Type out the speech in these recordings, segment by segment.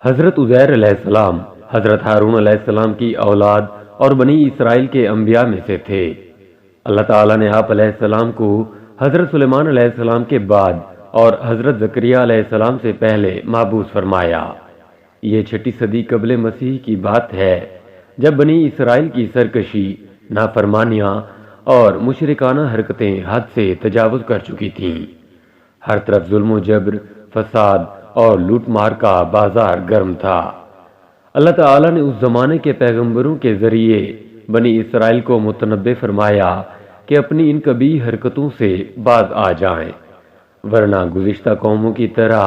حضرت عزیر علیہ السلام حضرت ہارون علیہ السلام کی اولاد اور بنی اسرائیل کے انبیاء میں سے تھے۔ اللہ تعالیٰ نے آپ علیہ السلام کو حضرت سلیمان علیہ السلام کے بعد اور حضرت زکریا علیہ السلام سے پہلے مبعوث فرمایا۔ یہ 6 صدی قبل مسیح کی بات ہے، جب بنی اسرائیل کی سرکشی، نافرمانیاں اور مشرکانہ حرکتیں حد سے تجاوز کر چکی تھیں۔ ہر طرف ظلم و جبر، فساد اور لوٹ مار کا بازار گرم تھا۔ اللہ تعالیٰ نے اس زمانے کے پیغمبروں کے ذریعے بنی اسرائیل کو متنبع فرمایا کہ اپنی ان کبیح حرکتوں سے باز آ جائیں، ورنہ گزشتہ قوموں کی طرح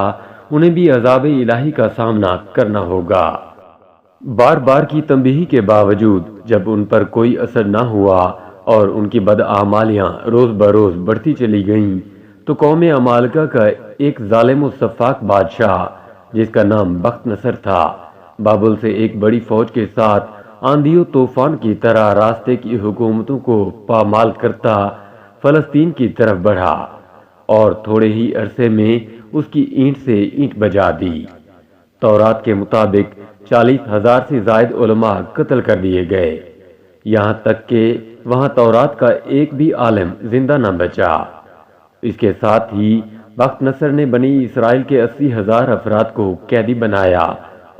انہیں بھی عذاب الہی کا سامنا کرنا ہوگا۔ بار بار کی تنبیہ کے باوجود جب ان پر کوئی اثر نہ ہوا اور ان کی بدعمالیاں روز بروز بڑھتی چلی گئیں، تو قوم عمالقہ کا ایک ظالم و سفاک بادشاہ جس کا نام بخت نصر تھا، بابل سے ایک بڑی فوج کے ساتھ آندھی و طوفان کی طرح راستے کی حکومتوں کو پامال کرتا فلسطین کی طرف بڑھا اور تھوڑے ہی عرصے میں اس کی اینٹ سے اینٹ بجا دی۔ تورات کے مطابق 40,000 سے زائد علماء قتل کر دیے گئے، یہاں تک کہ وہاں تورات کا ایک بھی عالم زندہ نہ بچا۔ اس کے ساتھ ہی بخت نصر نے بنی اسرائیل کے 80,000 افراد کو قیدی بنایا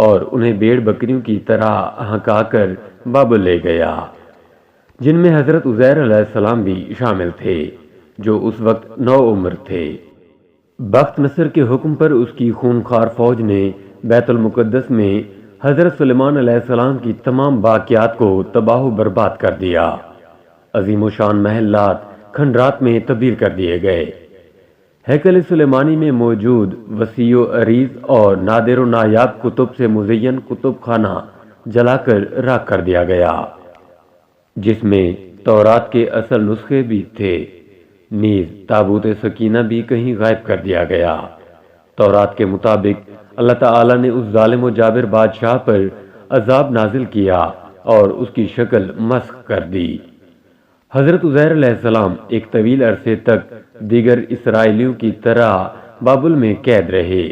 اور انہیں بھیڑ بکریوں کی طرح ہنکا کر بابل لے گیا، جن میں حضرت عزیر علیہ السلام بھی شامل تھے، جو اس وقت نوعمر تھے۔ بخت نصر کے حکم پر اس کی خونخوار فوج نے بیت المقدس میں حضرت سلیمان علیہ السلام کی تمام باقیات کو تباہ و برباد کر دیا۔ عظیم و شان محلات کھنڈرات میں تبدیل کر دیے گئے۔ ہیکل سلیمانی میں موجود وسیع و عریض اور نادر و نایاب کتب سے مزین کتب خانہ جلا کر راکھ کر دیا گیا، جس میں تورات کے اصل نسخے بھی تھے۔ نیز تابوت سکینہ بھی کہیں غائب کر دیا گیا۔ تورات کے مطابق اللہ تعالیٰ نے اس ظالم و جابر بادشاہ پر عذاب نازل کیا اور اس کی شکل مسخ کر دی۔ حضرت عزیر علیہ السلام ایک طویل عرصے تک دیگر اسرائیلیوں کی طرح بابل میں قید رہے،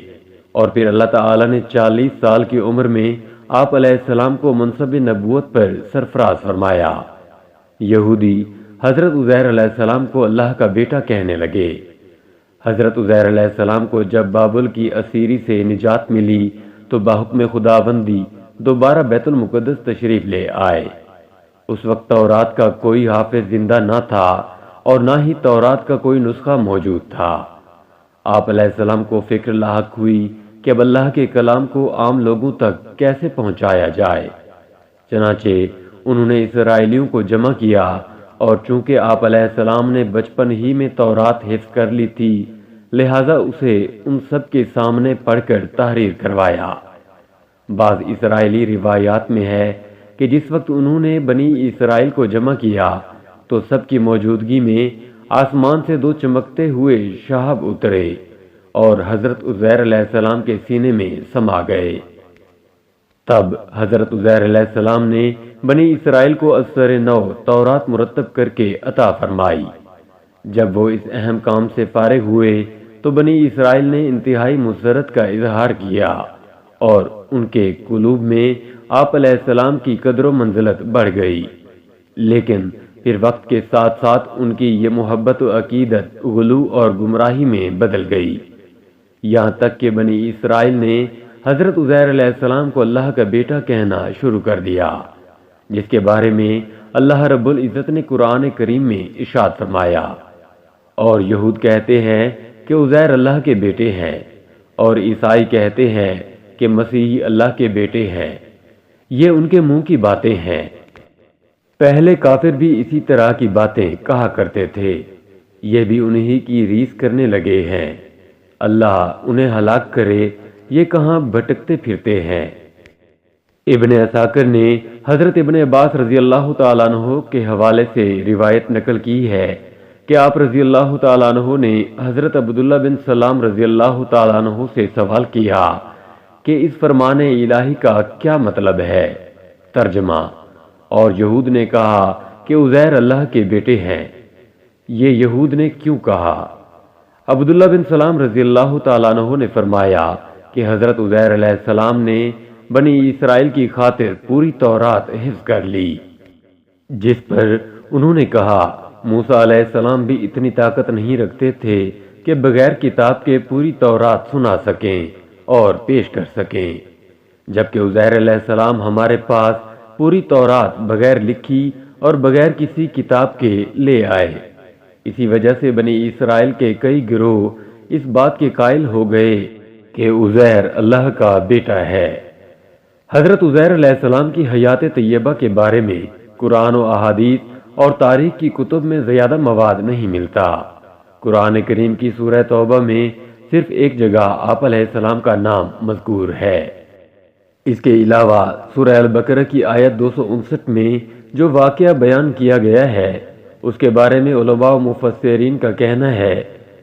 اور پھر اللہ تعالیٰ نے 40 سال کی عمر میں آپ علیہ السلام کو منصب نبوت پر سرفراز فرمایا۔ یہودی حضرت عزیر علیہ السلام کو اللہ کا بیٹا کہنے لگے۔ حضرت عزیر علیہ السلام کو جب بابل کی اسیری سے نجات ملی تو بحکم خداوندی دوبارہ بیت المقدس تشریف لے آئے۔ اس وقت تورات کا کوئی حافظ زندہ نہ تھا اور نہ ہی تورات کا کوئی نسخہ موجود تھا۔ آپ علیہ السلام کو فکر لاحق ہوئی کہ اب اللہ کے کلام کو عام لوگوں تک کیسے پہنچایا جائے۔ چنانچہ انہوں نے اسرائیلیوں کو جمع کیا، اور چونکہ آپ علیہ السلام نے بچپن ہی میں تورات حفظ کر لی تھی، لہٰذا اسے ان سب کے سامنے پڑھ کر تحریر کروایا۔ بعض اسرائیلی روایات میں ہے کہ جس وقت انہوں نے بنی اسرائیل کو جمع کیا تو سب کی موجودگی میں آسمان سے 2 چمکتے ہوئے شہاب اترے اور حضرت عزیر علیہ السلام کے سینے میں سما گئے۔ تب حضرت عزیر علیہ السلام نے بنی اسرائیل کو ازسر نو تورات مرتب کر کے عطا فرمائی۔ جب وہ اس اہم کام سے فارغ ہوئے تو بنی اسرائیل نے انتہائی مسرت کا اظہار کیا، اور ان کے قلوب میں آپ علیہ السلام کی قدر و منزلت بڑھ گئی، لیکن پھر وقت کے ساتھ ساتھ ان کی یہ محبت و عقیدت غلو اور گمراہی میں بدل گئی، یہاں تک کہ بنی اسرائیل نے حضرت عزیر علیہ السلام کو اللہ کا بیٹا کہنا شروع کر دیا، جس کے بارے میں اللہ رب العزت نے قرآن کریم میں ارشاد فرمایا، اور یہود کہتے ہیں کہ عزیر اللہ کے بیٹے ہیں، اور عیسائی کہتے ہیں کہ مسیح اللہ کے بیٹے ہیں۔ یہ ان کے منہ کی باتیں ہیں۔ پہلے کافر بھی اسی طرح کی باتیں کہا کرتے تھے، یہ بھی انہی کی ریس کرنے لگے ہیں۔ اللہ انہیں ہلاک کرے، یہ کہاں بھٹکتے پھرتے ہیں۔ ابن عساکر نے حضرت ابن عباس رضی اللہ تعالیٰ عنہ کے حوالے سے روایت نقل کی ہے کہ آپ رضی اللہ تعالیٰ عنہ نے حضرت عبداللہ بن سلام رضی اللہ تعالیٰ عنہ سے سوال کیا کہ اس فرمان الہی کا کیا مطلب ہے؟ ترجمہ: اور یہود نے کہا کہ عزیر اللہ کے بیٹے ہیں۔ یہ یہود نے کیوں کہا؟ عبداللہ بن سلام رضی اللہ تعالیٰ عنہ نے فرمایا کہ حضرت عزیر علیہ السلام نے بنی اسرائیل کی خاطر پوری تورات حفظ کر لی، جس پر انہوں نے کہا موسیٰ علیہ السلام بھی اتنی طاقت نہیں رکھتے تھے کہ بغیر کتاب کے پوری تورات سنا سکیں اور پیش کر سکیں، جبکہ عزیر علیہ السلام ہمارے پاس پوری تورات بغیر لکھی اور بغیر کسی کتاب کے لے آئے۔ اسی وجہ سے بنی اسرائیل کے کئی گروہ اس بات کے قائل ہو گئے کہ عزیر اللہ کا بیٹا ہے۔ حضرت عزیر علیہ السلام کی حیات طیبہ کے بارے میں قرآن و احادیث اور تاریخ کی کتب میں زیادہ مواد نہیں ملتا۔ قرآن کریم کی سورہ توبہ میں صرف ایک جگہ آپ علیہ السلام کا نام مذکور ہے۔ اس کے علاوہ سورہ البقرہ کی آیت 259 میں جو واقعہ بیان کیا گیا ہے اس کے بارے میں علماء و مفسرین کا کہنا ہے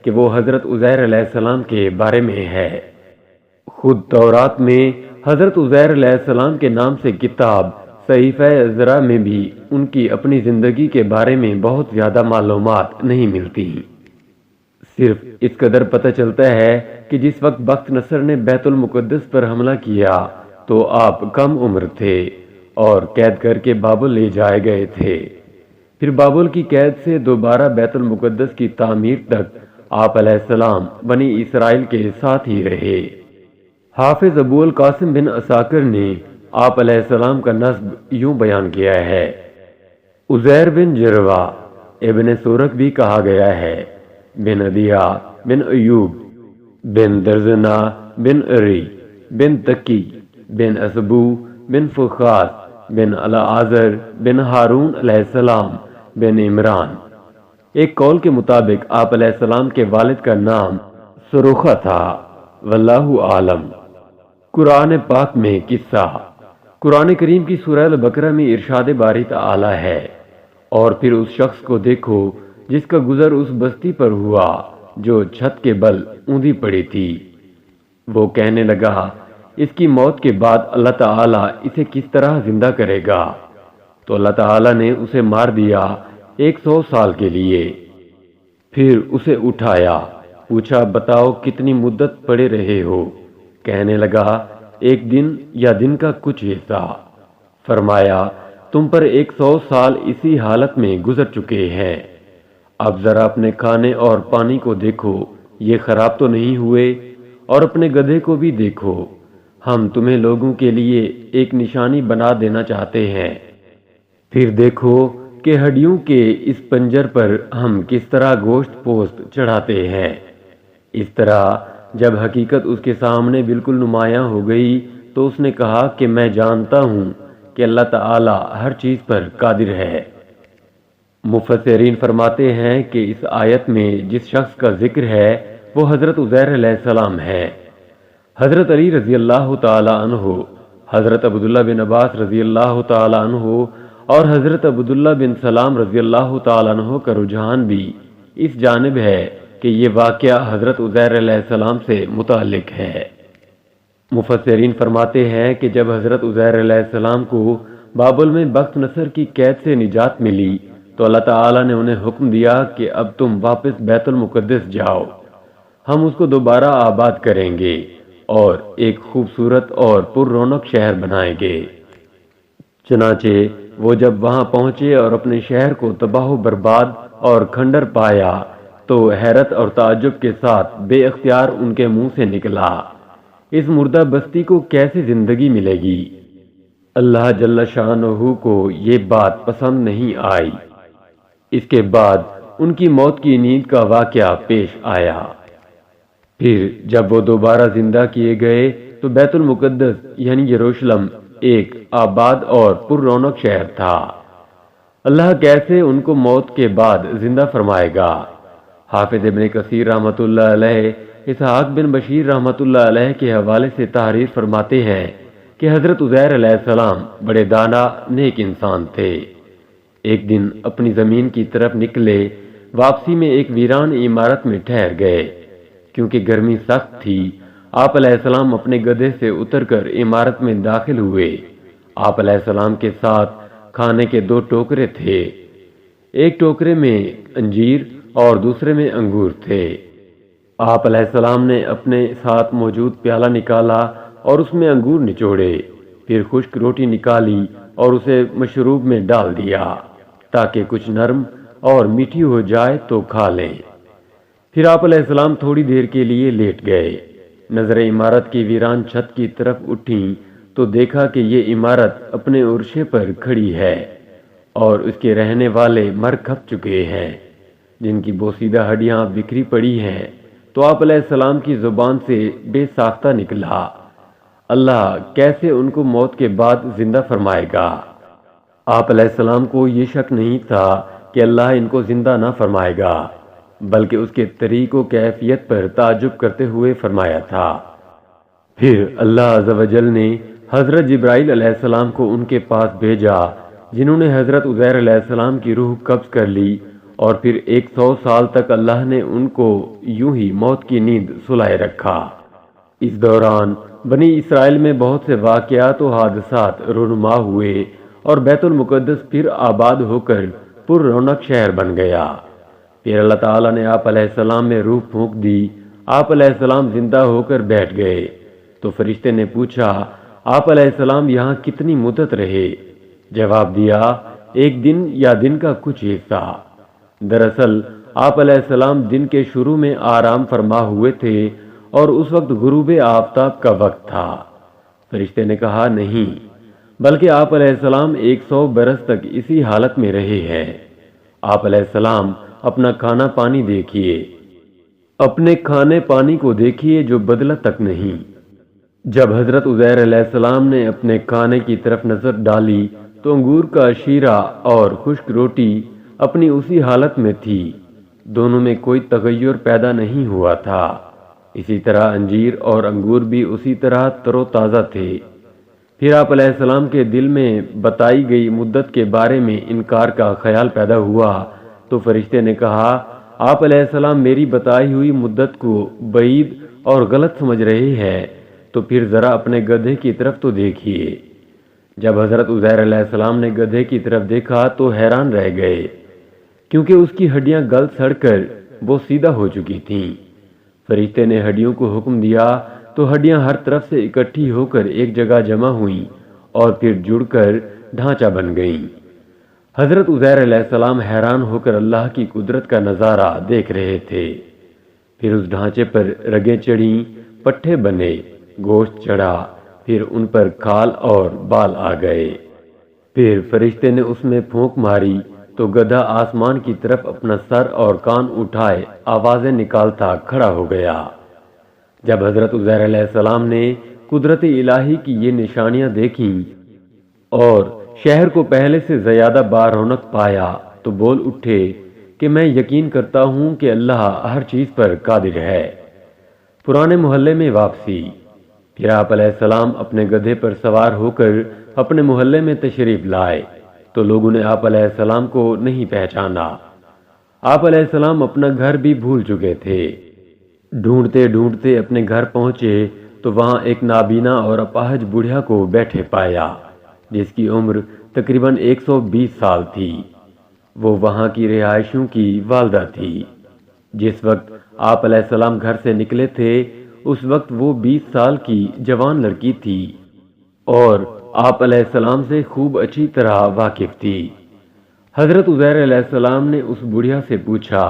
کہ وہ حضرت عزیر علیہ السلام کے بارے میں ہے۔ خود تورات میں حضرت عزیر علیہ السلام کے نام سے کتاب صحیفہ عزرا میں بھی ان کی اپنی زندگی کے بارے میں بہت زیادہ معلومات نہیں ملتی۔ صرف اس قدر پتہ چلتا ہے کہ جس وقت بخت نصر نے بیت المقدس پر حملہ کیا تو آپ کم عمر تھے اور قید کر کے بابل لے جائے گئے تھے۔ پھر بابل کی قید سے دوبارہ بیت المقدس کی تعمیر تک آپ علیہ السلام بنی اسرائیل کے ساتھ ہی رہے۔ حافظ ابو القاسم بن عساکر نے آپ علیہ السلام کا نسب یوں بیان کیا ہے: عزیر بن جروا ابن سورک بھی کہا گیا ہے، بن عدیہ بن ایوب بن درزنا بن اری بن تکی بن اسبو بن فخاس بن العازر بن ہارون علیہ السلام بن عمران۔ ایک قول کے مطابق آپ علیہ السلام کے والد کا نام سروخہ تھا، واللہ عالم۔ قرآن پاک میں قصہ۔ قرآن کریم کی سورہ البقرہ میں ارشاد باری تعالی ہے: اور پھر اس شخص کو دیکھو جس کا گزر اس بستی پر ہوا جو چھت کے بل اوندھی پڑی تھی۔ وہ کہنے لگا اس کی موت کے بعد اللہ تعالیٰ اسے کس طرح زندہ کرے گا؟ تو اللہ تعالیٰ نے اسے مار دیا 100 سال کے لیے۔ پھر اسے اٹھایا، پوچھا بتاؤ کتنی مدت پڑے رہے ہو؟ کہنے لگا 1 دن یا دن کا کچھ حصہ۔ فرمایا تم پر 100 سال اسی حالت میں گزر چکے ہیں۔ اب ذرا اپنے کھانے اور پانی کو دیکھو، یہ خراب تو نہیں ہوئے، اور اپنے گدھے کو بھی دیکھو، ہم تمہیں لوگوں کے لیے ایک نشانی بنا دینا چاہتے ہیں۔ پھر دیکھو کہ ہڈیوں کے اس پنجر پر ہم کس طرح گوشت پوست چڑھاتے ہیں۔ اس طرح جب حقیقت اس کے سامنے بالکل نمایاں ہو گئی تو اس نے کہا کہ میں جانتا ہوں کہ اللہ تعالی ہر چیز پر قادر ہے۔ مفسرین فرماتے ہیں کہ اس آیت میں جس شخص کا ذکر ہے وہ حضرت عزیر علیہ السلام ہے۔ حضرت علی رضی اللہ تعالی عنہ، حضرت عبداللہ بن عباس رضی اللہ تعالی عنہ اور حضرت عبداللہ بن سلام رضی اللہ تعالی عنہ کا رجحان بھی اس جانب ہے کہ یہ واقعہ حضرت عزیر علیہ السلام سے متعلق ہے۔ مفسرین فرماتے ہیں کہ جب حضرت عزیر علیہ السلام کو بابل میں بخت نصر کی قید سے نجات ملی تو اللہ تعالیٰ نے انہیں حکم دیا کہ اب تم واپس بیت المقدس جاؤ، ہم اس کو دوبارہ آباد کریں گے اور ایک خوبصورت اور پر رونق شہر بنائیں گے۔ چنانچہ وہ جب وہاں پہنچے اور اپنے شہر کو تباہ و برباد اور کھنڈر پایا تو حیرت اور تعجب کے ساتھ بے اختیار ان کے منہ سے نکلا، اس مردہ بستی کو کیسے زندگی ملے گی؟ اللہ جل شانہ کو یہ بات پسند نہیں آئی۔ اس کے بعد ان کی موت کی نیند کا واقعہ پیش آیا۔ پھر جب وہ دوبارہ زندہ کیے گئے تو بیت المقدس یعنی یروشلم ایک آباد اور پر رونق شہر تھا۔ اللہ کیسے ان کو موت کے بعد زندہ فرمائے گا؟ حافظ ابن کثیر رحمۃ اللہ علیہ اسحاق بن بشیر رحمۃ اللہ علیہ کے حوالے سے تحریر فرماتے ہیں کہ حضرت عزیر علیہ السلام بڑے دانا نیک انسان تھے۔ ایک دن اپنی زمین کی طرف نکلے، واپسی میں ایک ویران عمارت میں ٹھہر گئے۔ کیونکہ گرمی سخت تھی، آپ علیہ السلام اپنے گدھے سے اتر کر عمارت میں داخل ہوئے۔ آپ علیہ السلام کے ساتھ کھانے کے 2 ٹوکرے تھے، ایک ٹوکرے میں انجیر اور دوسرے میں انگور تھے۔ آپ علیہ السلام نے اپنے ساتھ موجود پیالہ نکالا اور اس میں انگور نچوڑے، پھر خشک روٹی نکالی اور اسے مشروب میں ڈال دیا تاکہ کچھ نرم اور میٹھی ہو جائے تو کھا لیں۔ پھر آپ علیہ السلام تھوڑی دیر کے لیے لیٹ گئے۔ نظریں عمارت کی ویران چھت کی طرف اٹھیں تو دیکھا کہ یہ عمارت اپنے عرشے پر کھڑی ہے اور اس کے رہنے والے مر کھپ چکے ہیں، جن کی بوسیدہ ہڈیاں بکھری پڑی ہیں۔ تو آپ علیہ السلام کی زبان سے بے ساختہ نکلا، اللہ کیسے ان کو موت کے بعد زندہ فرمائے گا؟ آپ علیہ السلام کو یہ شک نہیں تھا کہ اللہ ان کو زندہ نہ فرمائے گا، بلکہ اس کے طریق و کیفیت پر تعجب کرتے ہوئے فرمایا تھا۔ پھر اللہ عز و جل نے حضرت جبرائیل علیہ السلام کو ان کے پاس بھیجا، جنہوں نے حضرت عزیر علیہ السلام کی روح قبض کر لی، اور پھر 100 سال تک اللہ نے ان کو یوں ہی موت کی نیند سلائے رکھا۔ اس دوران بنی اسرائیل میں بہت سے واقعات و حادثات رونما ہوئے اور بیت المقدس پھر آباد ہو کر پر رونق شہر بن گیا۔ پھر اللہ تعالیٰ نے آپ علیہ السلام میں روح پھونک دی، آپ علیہ السلام زندہ ہو کر بیٹھ گئے۔ تو فرشتے نے پوچھا، آپ علیہ السلام یہاں کتنی مدت رہے؟ جواب دیا، 1 دن یا دن کا کچھ حصہ۔ دراصل آپ علیہ السلام دن کے شروع میں آرام فرما ہوئے تھے اور اس وقت غروب آفتاب کا وقت تھا۔ فرشتے نے کہا، نہیں، بلکہ آپ علیہ السلام 100 برس تک اسی حالت میں رہے ہیں۔ آپ علیہ السلام اپنا کھانا پانی دیکھیے، اپنے کھانے پانی کو دیکھیے جو بدلا تک نہیں۔ جب حضرت عزیر علیہ السلام نے اپنے کھانے کی طرف نظر ڈالی تو انگور کا شیرہ اور خشک روٹی اپنی اسی حالت میں تھی، دونوں میں کوئی تغیر پیدا نہیں ہوا تھا۔ اسی طرح انجیر اور انگور بھی اسی طرح تر و تازہ تھے۔ پھر آپ علیہ السلام کے دل میں بتائی گئی مدت کے بارے میں انکار کا خیال پیدا ہوا تو فرشتے نے کہا، آپ علیہ السلام میری بتائی ہوئی مدت کو بعید اور غلط سمجھ رہے ہیں، تو پھر ذرا اپنے گدھے کی طرف تو دیکھیے۔ جب حضرت عزیر علیہ السلام نے گدھے کی طرف دیکھا تو حیران رہ گئے، کیونکہ اس کی ہڈیاں گل سڑ کر وہ سیدھا ہو چکی تھیں۔ فرشتے نے ہڈیوں کو حکم دیا تو ہڈیاں ہر طرف سے اکٹھی ہو کر ایک جگہ جمع ہوئیں اور پھر جڑ کر ڈھانچہ بن گئیں۔ حضرت عزیر علیہ السلام حیران ہو کر اللہ کی قدرت کا نظارہ دیکھ رہے تھے۔ پھر اس ڈھانچے پر رگیں چڑھیں، پٹھے بنے، گوشت چڑھا، پھر ان پر کھال اور بال آ گئے۔ پھر فرشتے نے اس میں پھونک ماری تو گدھا آسمان کی طرف اپنا سر اور کان اٹھائے آوازیں نکالتا کھڑا ہو گیا۔ جب حضرت عزیر علیہ السلام نے قدرت الہی کی یہ نشانیاں دیکھیں اور شہر کو پہلے سے زیادہ بارونق پایا تو بول اٹھے کہ میں یقین کرتا ہوں کہ اللہ ہر چیز پر قادر ہے۔ پرانے محلے میں واپسی۔ پھر آپ علیہ السلام اپنے گدھے پر سوار ہو کر اپنے محلے میں تشریف لائے تو لوگوں نے آپ علیہ السلام کو نہیں پہچانا۔ آپ علیہ السلام اپنا گھر بھی بھول چکے تھے۔ ڈھونڈتے ڈھونڈتے اپنے گھر پہنچے تو وہاں ایک نابینا اور اپاہج بوڑھیا کو بیٹھے پایا، جس کی عمر تقریباً 120 سال تھی۔ وہ وہاں کی رہائشیوں کی والدہ تھی۔ جس وقت آپ علیہ السلام گھر سے نکلے تھے اس وقت وہ 20 سال کی جوان لڑکی تھی اور آپ علیہ السلام سے خوب اچھی طرح واقف تھی۔ حضرت عزیر علیہ السلام نے اس بڑھیا سے پوچھا،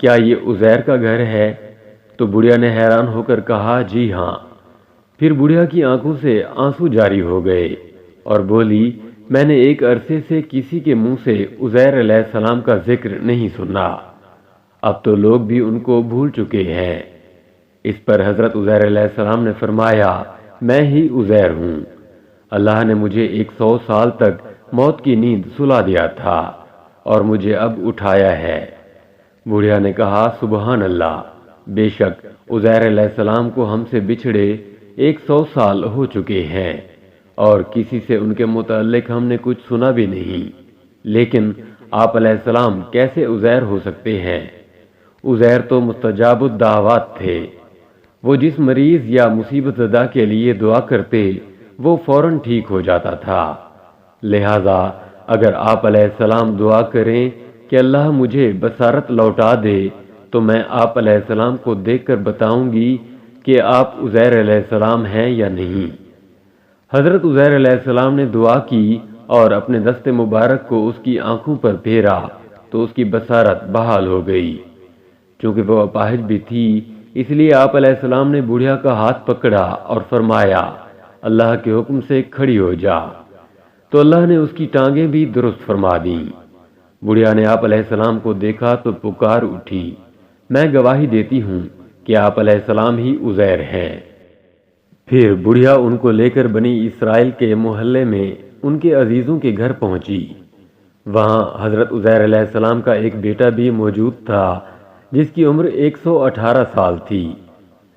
کیا یہ عزیر کا گھر ہے؟ تو بڑھیا نے حیران ہو کر کہا، جی ہاں۔ پھر بڑھیا کی آنکھوں سے آنسو جاری ہو گئے اور بولی، میں نے ایک عرصے سے کسی کے منہ سے عزیر علیہ السلام کا ذکر نہیں سنا، اب تو لوگ بھی ان کو بھول چکے ہیں۔ اس پر حضرت عزیر علیہ السلام نے فرمایا، میں ہی عزیر ہوں، اللہ نے مجھے 100 سال تک موت کی نیند سلا دیا تھا اور مجھے اب اٹھایا ہے۔ بوڑھیا نے کہا، سبحان اللہ، بے شک عزیر علیہ السلام کو ہم سے بچھڑے 100 سال ہو چکے ہیں اور کسی سے ان کے متعلق ہم نے کچھ سنا بھی نہیں، لیکن آپ علیہ السلام کیسے عزیر ہو سکتے ہیں؟ عزیر تو مستجاب الدعوات تھے، وہ جس مریض یا مصیبت زدہ کے لیے دعا کرتے وہ فوراً ٹھیک ہو جاتا تھا۔ لہذا اگر آپ علیہ السلام دعا کریں کہ اللہ مجھے بصارت لوٹا دے تو میں آپ علیہ السلام کو دیکھ کر بتاؤں گی کہ آپ عزیر علیہ السلام ہیں یا نہیں۔ حضرت عزیر علیہ السلام نے دعا کی اور اپنے دست مبارک کو اس کی آنکھوں پر پھیرا تو اس کی بصارت بحال ہو گئی۔ چونکہ وہ اپاہج بھی تھی، اس لیے آپ علیہ السلام نے بڑھیا کا ہاتھ پکڑا اور فرمایا، اللہ کے حکم سے کھڑی ہو جا، تو اللہ نے اس کی ٹانگیں بھی درست فرما دیں۔ بڑھیا نے آپ علیہ السلام کو دیکھا تو پکار اٹھی، میں گواہی دیتی ہوں کہ آپ علیہ السلام ہی عزیر ہیں۔ پھر بڑھیا ان کو لے کر بنی اسرائیل کے محلے میں ان کے عزیزوں کے گھر پہنچی۔ وہاں حضرت عزیر علیہ السلام کا ایک بیٹا بھی موجود تھا جس کی عمر 118 سال تھی،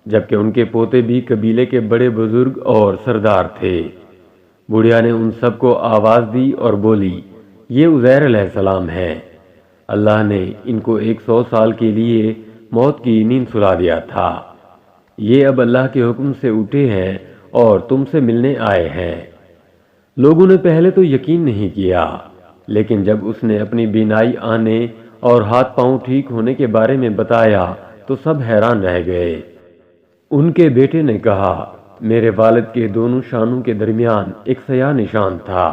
جبکہ ان کے پوتے بھی قبیلے کے بڑے بزرگ اور سردار تھے۔ بڑھیا نے ان سب کو آواز دی اور بولی، یہ عزیر علیہ السلام ہے۔ اللہ نے ان کو 100 سال کے لیے موت کی نیند سلا دیا تھا۔ یہ اب اللہ کے حکم سے اٹھے ہیں اور تم سے ملنے آئے ہیں۔ لوگوں نے پہلے تو یقین نہیں کیا، لیکن جب اس نے اپنی بینائی آنے اور ہاتھ پاؤں ٹھیک ہونے کے بارے میں بتایا تو سب حیران رہ گئے۔ ان کے بیٹے نے کہا، میرے والد کے دونوں شانوں کے درمیان ایک سیاہ نشان تھا۔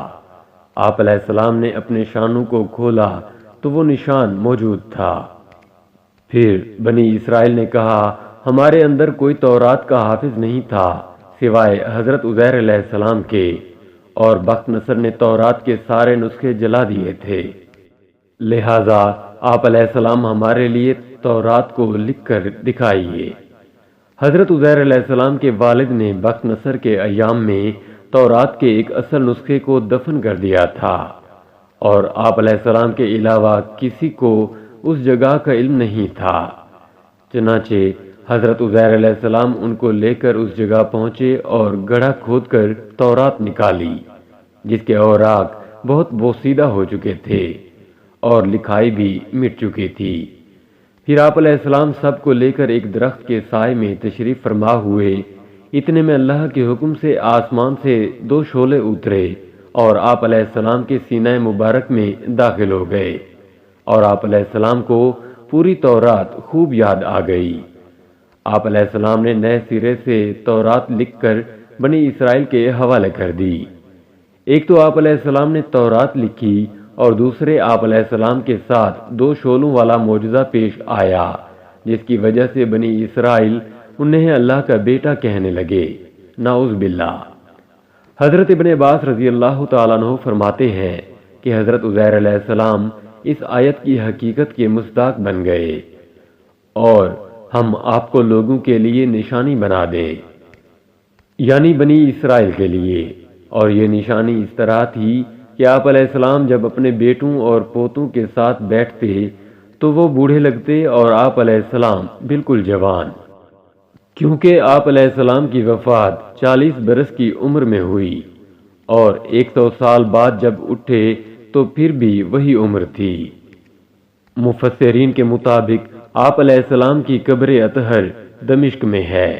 آپ علیہ السلام نے اپنے شانوں کو کھولا تو وہ نشان موجود تھا۔ پھر بنی اسرائیل نے کہا، ہمارے اندر کوئی تورات کا حافظ نہیں تھا سوائے حضرت عزیر علیہ السلام کے، اور بخت نصر نے تورات کے سارے نسخے جلا دیے تھے، لہذا آپ علیہ السلام ہمارے لیے تورات کو لکھ کر دکھائیے۔ حضرت عزیر علیہ السلام کے والد نے بخت نصر کے ایام میں تورات کے ایک اصل نسخے کو دفن کر دیا تھا، اور آپ علیہ السلام کے علاوہ کسی کو اس جگہ کا علم نہیں تھا۔ چنانچہ حضرت عزیر علیہ السلام ان کو لے کر اس جگہ پہنچے اور گڑھا کھود کر تورات نکالی، جس کے اوراق بہت بوسیدہ ہو چکے تھے اور لکھائی بھی مٹ چکی تھی۔ پھر آپ علیہ السلام سب کو لے کر ایک درخت کے سائے میں تشریف فرما ہوئے۔ اتنے میں اللہ کے حکم سے آسمان سے 2 شعلے اترے اور آپ علیہ السلام کے سینہ مبارک میں داخل ہو گئے، اور آپ علیہ السلام کو پوری تورات خوب یاد آ گئی۔ آپ علیہ السلام نے نئے سرے سے تورات لکھ کر بنی اسرائیل کے حوالے کر دی۔ ایک تو آپ علیہ السلام نے تورات لکھی اور دوسرے آپ علیہ السلام کے ساتھ 2 شعلوں والا معجزہ پیش آیا، جس کی وجہ سے بنی اسرائیل انہیں اللہ کا بیٹا کہنے لگے، نعوذ باللہ۔ حضرت ابن عباس رضی اللہ تعالیٰ عنہ فرماتے ہیں کہ حضرت عزیر علیہ السلام اس آیت کی حقیقت کے مصداق بن گئے، اور ہم آپ کو لوگوں کے لیے نشانی بنا دیں، یعنی بنی اسرائیل کے لیے۔ اور یہ نشانی اس طرح تھی کہ آپ علیہ السلام جب اپنے بیٹوں اور پوتوں کے ساتھ بیٹھتے تو وہ بوڑھے لگتے اور آپ علیہ السلام بالکل جوان، کیونکہ آپ علیہ السلام کی وفات 40 برس کی عمر میں ہوئی، اور 100 سال بعد جب اٹھے تو پھر بھی وہی عمر تھی۔ مفسرین کے مطابق آپ علیہ السلام کی قبر اطہر دمشق میں ہے۔